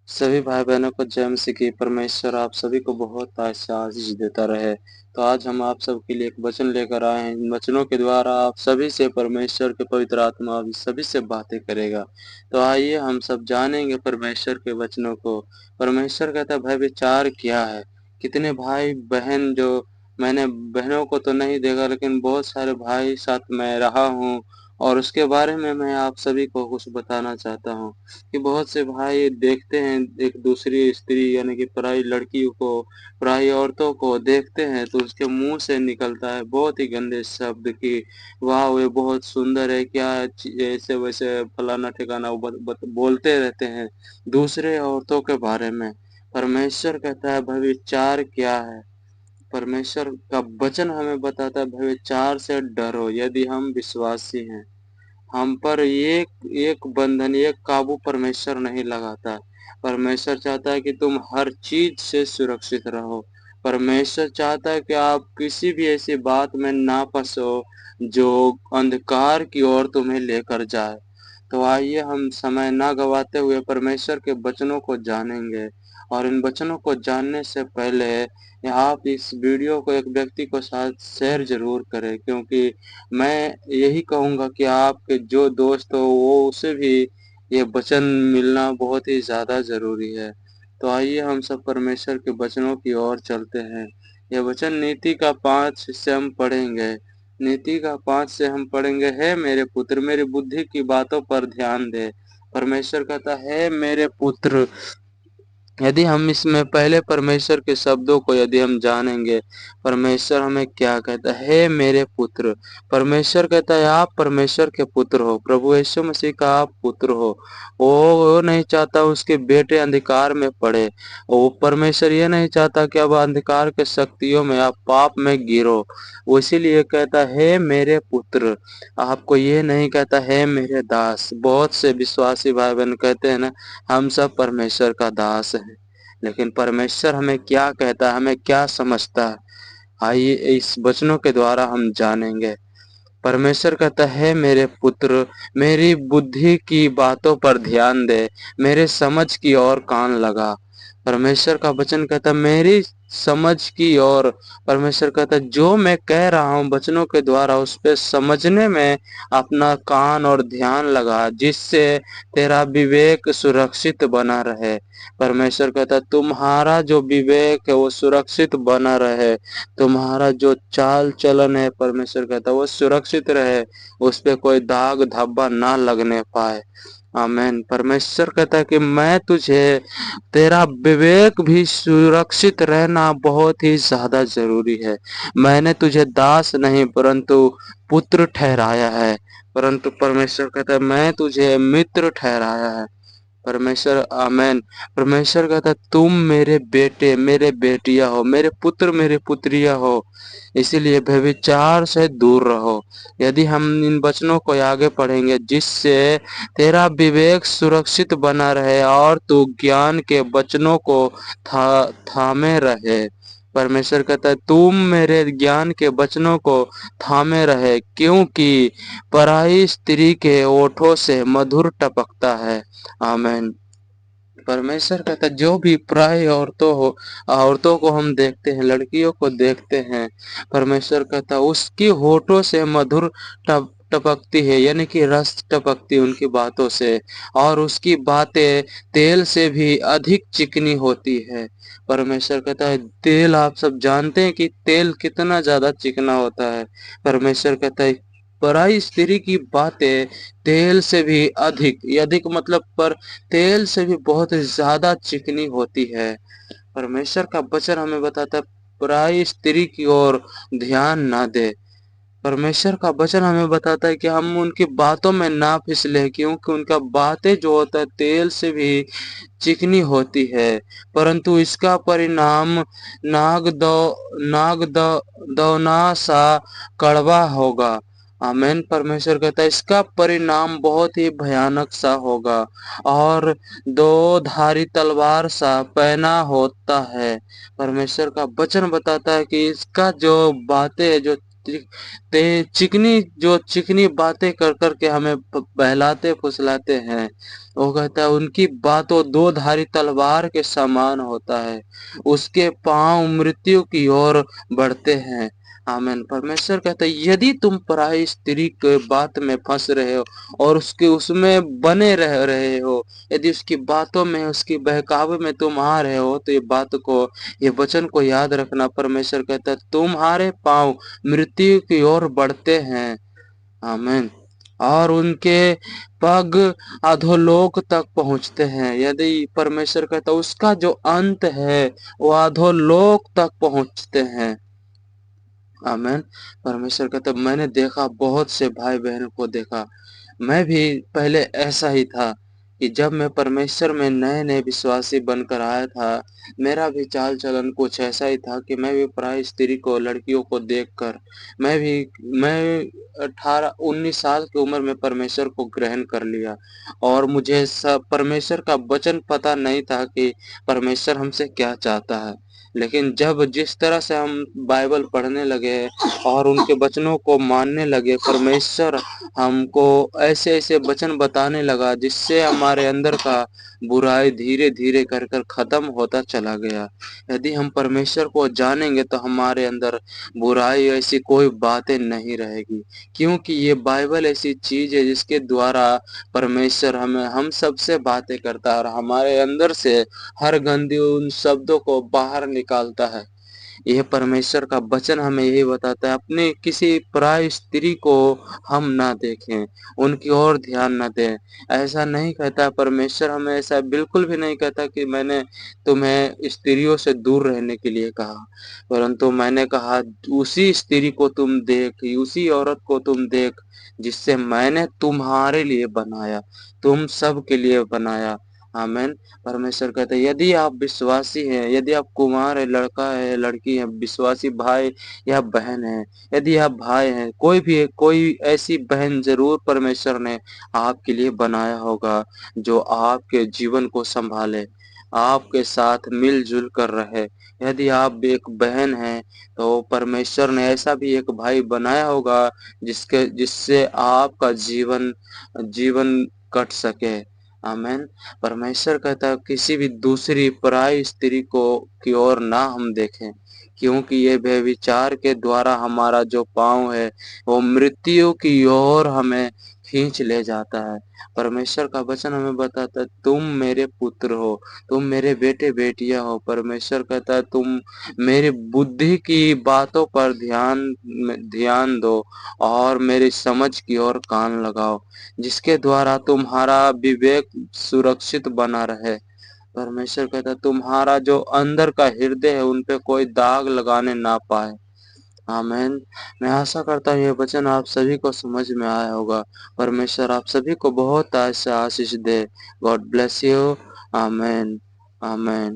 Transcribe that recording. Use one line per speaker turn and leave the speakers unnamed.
सभी भाई बहनों को जय मसीह की। परमेश्वर आप सभी को बहुत आशीष देता रहे। तो आज हम आप सबके लिए एक वचन लेकर आए हैं। इन वचनों के द्वारा आप सभी से परमेश्वर के पवित्र आत्मा आप सभी से बातें करेगा। तो आइए हम सब जानेंगे परमेश्वर के वचनों को। परमेश्वर कहता है भय विचार क्या है। कितने भाई बहन जो मैंने बहनों को तो नहीं देखा, लेकिन बहुत सारे भाई साथ मैं रहा हूँ, और उसके बारे में मैं आप सभी को कुछ बताना चाहता हूँ कि बहुत से भाई देखते हैं एक दूसरी स्त्री यानी कि पराई लड़कियों को, पराई औरतों को देखते हैं तो उसके मुंह से निकलता है बहुत ही गंदे शब्द कि वाह वे बहुत सुंदर है, क्या ऐसे वैसे फलाना ठिकाना वो बोलते रहते हैं दूसरे औरतों के बारे में। परमेश्वर कहता है भविचार क्या है। परमेश्वर का वचन हमें बताता है भविचार से डरो यदि हम विश्वासी हैं। हम पर एक एक बंधन, एक काबू परमेश्वर नहीं लगाता। परमेश्वर चाहता है कि तुम हर चीज से सुरक्षित रहो। परमेश्वर चाहता है कि आप किसी भी ऐसी बात में ना फंसो जो अंधकार की ओर तुम्हें लेकर जाए। तो आइए हम समय ना गवाते हुए परमेश्वर के वचनों को जानेंगे। और इन वचनों को जानने से पहले आप इस वीडियो को एक व्यक्ति को साथ शेयर जरूर करें, क्योंकि मैं यही कहूँगा कि आपके जो दोस्त हो वो उसे भी ये वचन मिलना बहुत ही ज़्यादा ज़रूरी है। तो आइए हम सब परमेश्वर के वचनों की ओर चलते हैं। ये वचन नीति का 5 हिस्से हम पढ़ेंगे। नीति का 5 से हम पढ़ेंगे, है मेरे पुत्र मेरी बुद्धि की बातों पर ध्यान दे। परमेश्वर कहता है मेरे पुत्र। यदि हम इसमें पहले परमेश्वर के शब्दों को यदि हम जानेंगे, परमेश्वर हमें क्या कहता है, हे मेरे पुत्र। परमेश्वर कहता है आप परमेश्वर के पुत्र हो, प्रभु यीशु मसीह का आप पुत्र हो। वो नहीं चाहता उसके बेटे अंधकार में पड़े। वो परमेश्वर ये नहीं चाहता कि अब अंधकार के शक्तियों में आप पाप में गिरो। वो इसीलिए कहता है हे मेरे पुत्र। आपको ये नहीं कहता है मेरे दास। बहुत से विश्वासी भाई बहन कहते हैं ना, हम सब परमेश्वर का दास है, लेकिन परमेश्वर हमें क्या कहता है, हमें क्या समझता है, आइए इस वचनों के द्वारा हम जानेंगे। परमेश्वर कहता है मेरे पुत्र मेरी बुद्धि की बातों पर ध्यान दे, मेरे समझ की ओर कान लगा। परमेश्वर का वचन कहता है मेरी समझ की ओर। परमेश्वर कहता है जो मैं कह रहा हूँ वचनों के द्वारा उस पे समझने में अपना कान और ध्यान लगा, जिससे तेरा विवेक सुरक्षित बना रहे। परमेश्वर कहता है तुम्हारा जो विवेक है वो सुरक्षित बना रहे, तुम्हारा जो चाल चलन है परमेश्वर कहता है वो सुरक्षित रहे, उस पे कोई दाग धब्बा ना लगने पाए। आमीन। परमेश्वर कहता है कि मैं तुझे, तेरा विवेक भी सुरक्षित रहना बहुत ही ज्यादा जरूरी है। मैंने तुझे दास नहीं परंतु पुत्र ठहराया है। परंतु परमेश्वर कहता है मैं तुझे मित्र ठहराया है। परमेश्वर आमेन। परमेश्वर कहता है तुम मेरे बेटे मेरे बेटियां हो, मेरे पुत्र मेरे पुत्रियां हो, इसीलिए व्यभिचार से दूर रहो। यदि हम इन वचनों को आगे पढ़ेंगे जिससे तेरा विवेक सुरक्षित बना रहे और तू ज्ञान के वचनों को थामे रहे। परमेश्वर कहता है तुम मेरे ज्ञान के वचनों को थामे रहे, क्योंकि पराई स्त्री के ओठों से मधुर टपकता है। आमीन। परमेश्वर कहता है जो भी प्राय औरतों को हम देखते हैं, लड़कियों को देखते हैं, परमेश्वर कहता है उसकी होठों से मधुर टपकती है, यानी कि रस टपकती उनकी बातों से, और उसकी बातें तेल से भी अधिक चिकनी होती है। परमेश्वर कहता है तेल, आप सब जानते हैं कि तेल कितना ज्यादा चिकना होता है। परमेश्वर कहता है पराई स्त्री की बातें तेल से भी अधिक, अधिक मतलब पर तेल से भी बहुत ज्यादा चिकनी होती है। परमेश्वर का वचन हमें बताता है पराई स्त्री की ओर ध्यान ना दे। परमेश्वर का वचन हमें बताता है कि हम उनकी बातों में ना फिसले, क्योंकि उनका बातें जो होता है तेल से भी चिकनी होती है, परंतु इसका परिणाम नाग दौना सा कड़वा होगा। आमीन। परमेश्वर कहता है इसका परिणाम बहुत ही भयानक सा होगा और दो धारी तलवार सा पहना होता है। परमेश्वर का वचन बताता है कि इसका जो बातें जो चिकनी जो चिकनी बातें कर कर के हमें बहलाते फुसलाते हैं, वो कहता है उनकी बातों दो धारी तलवार के समान होता है, उसके पांव मृत्यु की ओर बढ़ते हैं। आमीन। परमेश्वर कहता है यदि तुम पराई स्त्री के बात में फंस रहे हो और उसके उसमें बने रह रहे हो, यदि उसकी बातों में उसकी बहकावे में तुम आ रहे हो, तो ये बात को ये वचन को याद रखना। परमेश्वर कहता है तुम्हारे पांव मृत्यु की ओर बढ़ते हैं। आमीन। और उनके पग अधोलोक तक पहुंचते हैं। यदि परमेश्वर कहता है उसका जो अंत है वो अधोलोक तक पहुंचते हैं। आमीन। परमेश्वर कहता है मैंने देखा, बहुत से भाई बहनों को देखा, मैं भी पहले ऐसा ही था कि जब मैं परमेश्वर में नए नए विश्वासी बनकर आया था, मेरा भी चाल चलन कुछ ऐसा ही था कि मैं भी पराई स्त्री को, लड़कियों को देखकर मैं 18-19 साल की उम्र में परमेश्वर को ग्रहण कर लिया। और मुझे सब परमेश्वर का वचन पता नहीं था कि परमेश्वर हमसे क्या चाहता है। लेकिन जब जिस तरह से हम बाइबल पढ़ने लगे और उनके वचनों को मानने लगे, परमेश्वर हमको ऐसे ऐसे वचन बताने लगा जिससे हमारे अंदर का बुराई धीरे धीरे कर कर खत्म होता चला गया। यदि हम परमेश्वर को जानेंगे तो हमारे अंदर बुराई ऐसी कोई बातें नहीं रहेगी, क्योंकि ये बाइबल ऐसी चीज है जिसके द्वारा परमेश्वर हम सबसे बातें करता है और हमारे अंदर से हर गंदी उन शब्दों को बाहर निकालता है। यह परमेश्वर का वचन हमें यही बताता है, अपने किसी पराई स्त्री को हम ना देखें, उनकी ओर ध्यान ना दें। ऐसा नहीं कहता परमेश्वर, हमें ऐसा बिल्कुल भी नहीं कहता कि मैंने तुम्हें स्त्रियों से दूर रहने के लिए कहा, परंतु मैंने कहा उसी स्त्री को तुम देख, उसी औरत को तुम देख जिससे मैंने तुम्हारे लिए बनाया, तुम सब के लिए बनाया। आमीन। परमेश्वर कहते हैं यदि आप विश्वासी हैं, यदि आप कुमार है, लड़का है, लड़की है, विश्वासी भाई या बहन है, यदि आप भाई हैं, कोई भी है, कोई ऐसी बहन जरूर परमेश्वर ने आपके लिए बनाया होगा जो आपके जीवन को संभाले, आपके साथ मिलजुल कर रहे। यदि आप एक बहन हैं तो परमेश्वर ने ऐसा भी एक भाई बनाया होगा जिससे आपका जीवन जीवन कट सके। आमीन। परमेश्वर कहता है किसी भी दूसरी पराई स्त्री को की ओर ना हम देखें, क्योंकि ये व्यभिचार के द्वारा हमारा जो पांव है वो मृत्यु की ओर हमें खींच ले जाता है। परमेश्वर का वचन हमें बताता है तुम मेरे पुत्र हो, तुम मेरे बेटे बेटियां हो। परमेश्वर कहता है तुम मेरी बुद्धि की बातों पर ध्यान दो और मेरी समझ की ओर कान लगाओ, जिसके द्वारा तुम्हारा विवेक सुरक्षित बना रहे। परमेश्वर कहता है तुम्हारा जो अंदर का हृदय है उन पे कोई दाग लगाने ना पाए। आमीन। मैं आशा करता हूँ ये वचन आप सभी को समझ में आया होगा। परमेश्वर आप सभी को बहुत ऐसा आशीष दे। God bless you. आमीन। आमीन।